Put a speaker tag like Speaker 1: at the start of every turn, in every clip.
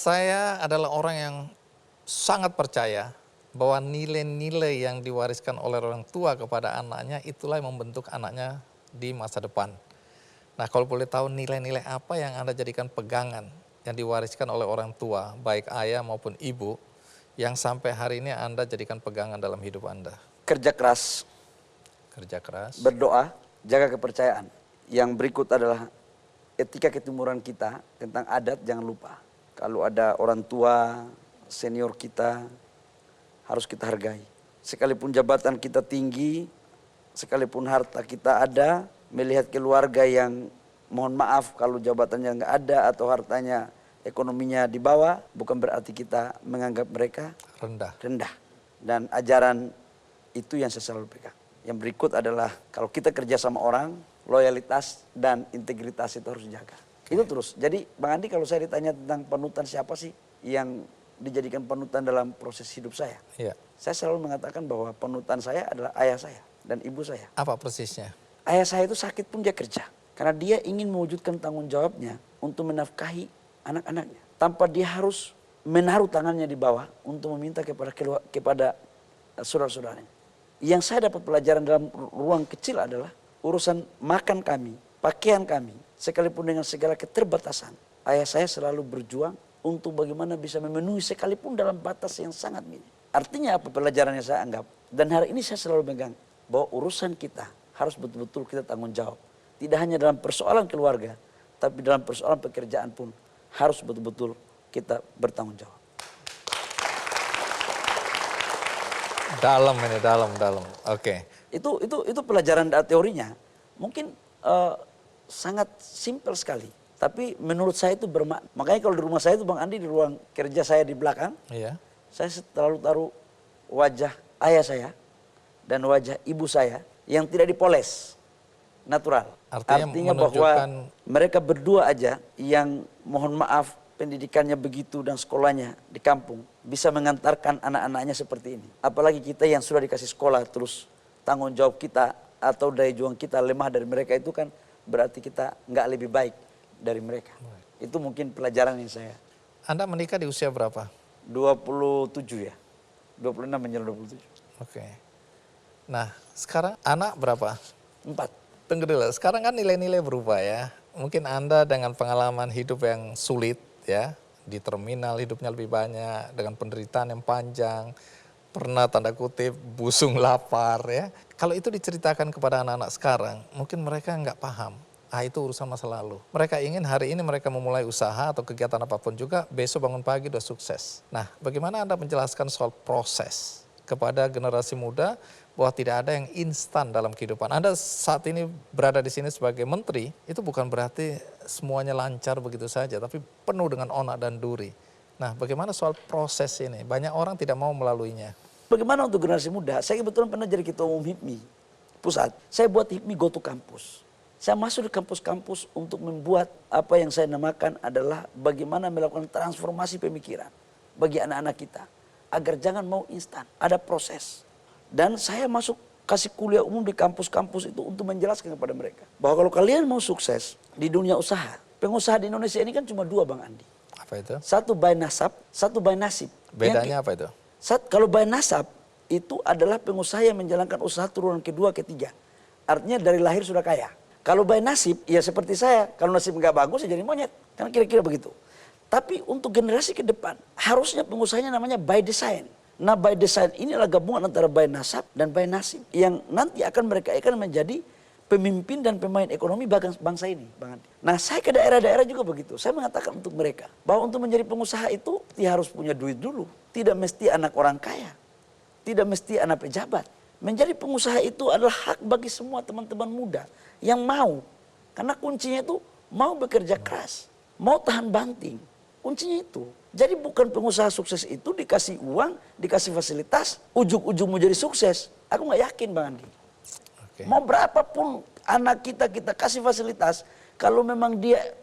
Speaker 1: Saya adalah orang yang sangat percaya bahwa nilai-nilai yang diwariskan oleh orang tua kepada anaknya itulah yang membentuk anaknya di masa depan. Nah, kalau boleh tahu nilai-nilai apa yang Anda jadikan pegangan yang diwariskan oleh orang tua, baik ayah maupun ibu, yang sampai hari ini Anda jadikan pegangan dalam hidup Anda?
Speaker 2: Kerja keras,
Speaker 1: Kerja keras,
Speaker 2: berdoa, jaga kepercayaan. Yang berikut adalah etika ketimuran kita tentang adat, jangan lupa. Kalau ada orang tua, senior kita, harus kita hargai. Sekalipun jabatan kita tinggi, sekalipun harta kita ada, melihat keluarga yang mohon maaf kalau jabatannya nggak ada atau hartanya ekonominya di bawah, bukan berarti kita menganggap mereka rendah. Dan ajaran itu yang saya selalu pegang. Yang berikut adalah kalau kita kerja sama orang, loyalitas dan integritas itu harus dijaga. Itu terus. Jadi Bang Andi, kalau saya ditanya tentang panutan siapa sih yang dijadikan panutan dalam proses hidup saya?
Speaker 1: Iya.
Speaker 2: Saya selalu mengatakan bahwa panutan saya adalah ayah saya dan ibu saya.
Speaker 1: Apa persisnya?
Speaker 2: Ayah saya itu sakit pun dia kerja. Karena dia ingin mewujudkan tanggung jawabnya untuk menafkahi anak-anaknya. Tanpa dia harus menaruh tangannya di bawah untuk meminta kepada saudara-saudaranya. Yang saya dapat pelajaran dalam ruang kecil adalah urusan makan kami, pakaian kami, sekalipun dengan segala keterbatasan. Ayah saya selalu berjuang untuk bagaimana bisa memenuhi sekalipun dalam batas yang sangat minim. Artinya apa pelajarannya saya anggap? Dan hari ini saya selalu pegang bahwa urusan kita harus betul-betul kita tanggung jawab. Tidak hanya dalam persoalan keluarga, tapi dalam persoalan pekerjaan pun harus betul-betul kita bertanggung jawab.
Speaker 1: Dalam ini, dalam. Oke.
Speaker 2: Itu pelajaran teorinya. Mungkin sangat simpel sekali. Tapi menurut saya itu bermakna. Makanya kalau di rumah saya itu Bang Andi, di ruang kerja saya di belakang,
Speaker 1: Iya.
Speaker 2: saya selalu taruh wajah ayah saya dan wajah ibu saya yang tidak dipoles, natural. Artinya bahwa mereka berdua aja yang mohon maaf pendidikannya begitu dan sekolahnya di kampung bisa mengantarkan anak-anaknya seperti ini. Apalagi kita yang sudah dikasih sekolah terus tanggung jawab kita atau daya juang kita lemah dari mereka, itu kan berarti kita nggak lebih baik dari mereka. Itu mungkin pelajaran yang saya.
Speaker 1: Anda menikah di usia berapa?
Speaker 2: 27 ya. 26 menjelang 27.
Speaker 1: Oke. Nah, sekarang anak berapa?
Speaker 2: 4.
Speaker 1: Tunggu dulu, sekarang kan nilai-nilai berubah ya. Mungkin Anda dengan pengalaman hidup yang sulit ya, di terminal hidupnya lebih banyak, dengan penderitaan yang panjang, pernah tanda kutip busung lapar ya. Kalau itu diceritakan kepada anak-anak sekarang, mungkin mereka nggak paham. Itu urusan masa lalu. Mereka ingin hari ini mereka memulai usaha atau kegiatan apapun juga, besok bangun pagi udah sukses. Nah, bagaimana Anda menjelaskan soal proses kepada generasi muda bahwa tidak ada yang instan dalam kehidupan. Anda saat ini berada di sini sebagai menteri, itu bukan berarti semuanya lancar begitu saja, tapi penuh dengan onak dan duri. Nah, bagaimana soal proses ini? Banyak orang tidak mau melaluinya.
Speaker 2: Bagaimana untuk generasi muda? Saya kebetulan pernah jadi ketua umum HIPMI pusat. Saya buat HIPMI Go to Campus. Saya masuk di kampus-kampus untuk membuat apa yang saya namakan adalah bagaimana melakukan transformasi pemikiran bagi anak-anak kita. Agar jangan mau instan, ada proses. Dan saya masuk kasih kuliah umum di kampus-kampus itu untuk menjelaskan kepada mereka. Bahwa kalau kalian mau sukses di dunia usaha, pengusaha di Indonesia ini kan cuma 2 Bang Andi.
Speaker 1: Apa itu?
Speaker 2: Satu by nasab, satu by nasib.
Speaker 1: Bedanya apa itu?
Speaker 2: Kalau by nasab itu adalah pengusaha yang menjalankan usaha turunan kedua, ketiga. Artinya dari lahir sudah kaya. Kalau by nasib, ya seperti saya, kalau nasib nggak bagus ya jadi monyet. Kan kira-kira begitu. Tapi untuk generasi ke depan, harusnya pengusahanya namanya by design. Nah, by design ini adalah gabungan antara by nasab dan by nasib. Yang nanti akan mereka akan menjadi pemimpin dan pemain ekonomi bangsa ini, Bang Andi. Nah, saya ke daerah-daerah juga begitu. Saya mengatakan untuk mereka, bahwa untuk menjadi pengusaha itu, dia harus punya duit dulu. Tidak mesti anak orang kaya. Tidak mesti anak pejabat. Menjadi pengusaha itu adalah hak bagi semua teman-teman muda yang mau. Karena kuncinya itu mau bekerja keras, mau tahan banting. Kuncinya itu. Jadi bukan pengusaha sukses itu dikasih uang, dikasih fasilitas, ujung-ujung mau jadi sukses. Aku nggak yakin Bang Andi.
Speaker 1: Oke.
Speaker 2: Mau berapapun anak kita kasih fasilitas, kalau memang dia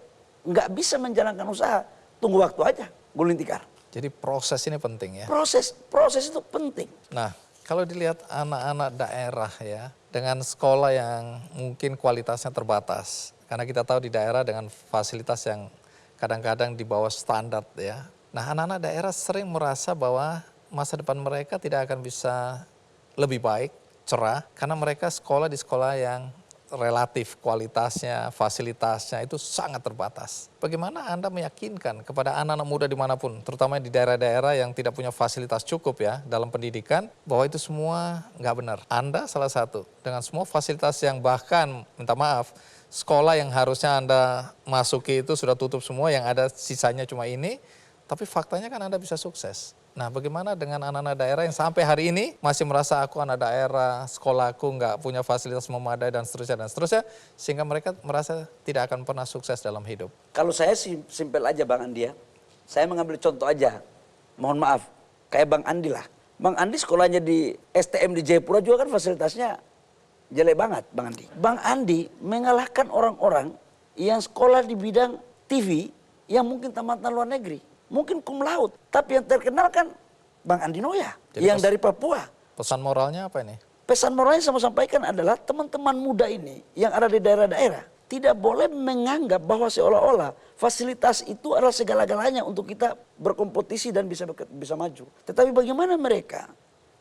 Speaker 2: nggak bisa menjalankan usaha, tunggu waktu aja, gulung tikar.
Speaker 1: Jadi proses ini penting ya?
Speaker 2: Proses itu penting.
Speaker 1: Nah, kalau dilihat anak-anak daerah ya, dengan sekolah yang mungkin kualitasnya terbatas. Karena kita tahu di daerah dengan fasilitas yang kadang-kadang di bawah standar ya. Nah, anak-anak daerah sering merasa bahwa masa depan mereka tidak akan bisa lebih baik, cerah, karena mereka sekolah di sekolah yang relatif kualitasnya, fasilitasnya itu sangat terbatas. Bagaimana Anda meyakinkan kepada anak-anak muda dimanapun, terutama di daerah-daerah yang tidak punya fasilitas cukup ya dalam pendidikan, bahwa itu semua nggak benar. Anda salah satu, dengan semua fasilitas yang bahkan, minta maaf, sekolah yang harusnya Anda masuki itu sudah tutup semua, yang ada sisanya cuma ini, tapi faktanya kan Anda bisa sukses. Nah, bagaimana dengan anak-anak daerah yang sampai hari ini masih merasa aku anak daerah, sekolahku nggak punya fasilitas memadai dan seterusnya, sehingga mereka merasa tidak akan pernah sukses dalam hidup.
Speaker 2: Kalau saya simpel aja Bang Andi ya, saya mengambil contoh aja, mohon maaf, kayak Bang Andi lah. Bang Andi sekolahnya di STM di Jayapura juga kan fasilitasnya jelek banget Bang Andi. Bang Andi mengalahkan orang-orang yang sekolah di bidang TV yang mungkin tamatan luar negeri. Mungkin cum laude, tapi yang terkenal kan Bang Andi Noya,
Speaker 1: Jadi
Speaker 2: yang dari Papua.
Speaker 1: Pesan moralnya apa ini?
Speaker 2: Pesan moralnya saya mau sampaikan adalah teman-teman muda ini yang ada di daerah-daerah tidak boleh menganggap bahwa seolah-olah fasilitas itu adalah segala-galanya untuk kita berkompetisi dan bisa maju. Tetapi bagaimana mereka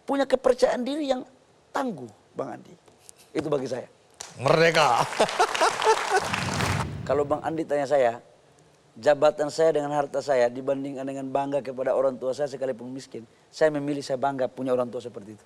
Speaker 2: punya kepercayaan diri yang tangguh, Bang Andi. Itu bagi saya.
Speaker 1: Merdeka.
Speaker 2: Kalau Bang Andi tanya saya, jabatan saya dengan harta saya dibandingkan dengan bangga kepada orang tua saya sekalipun miskin, saya memilih saya bangga punya orang tua seperti itu.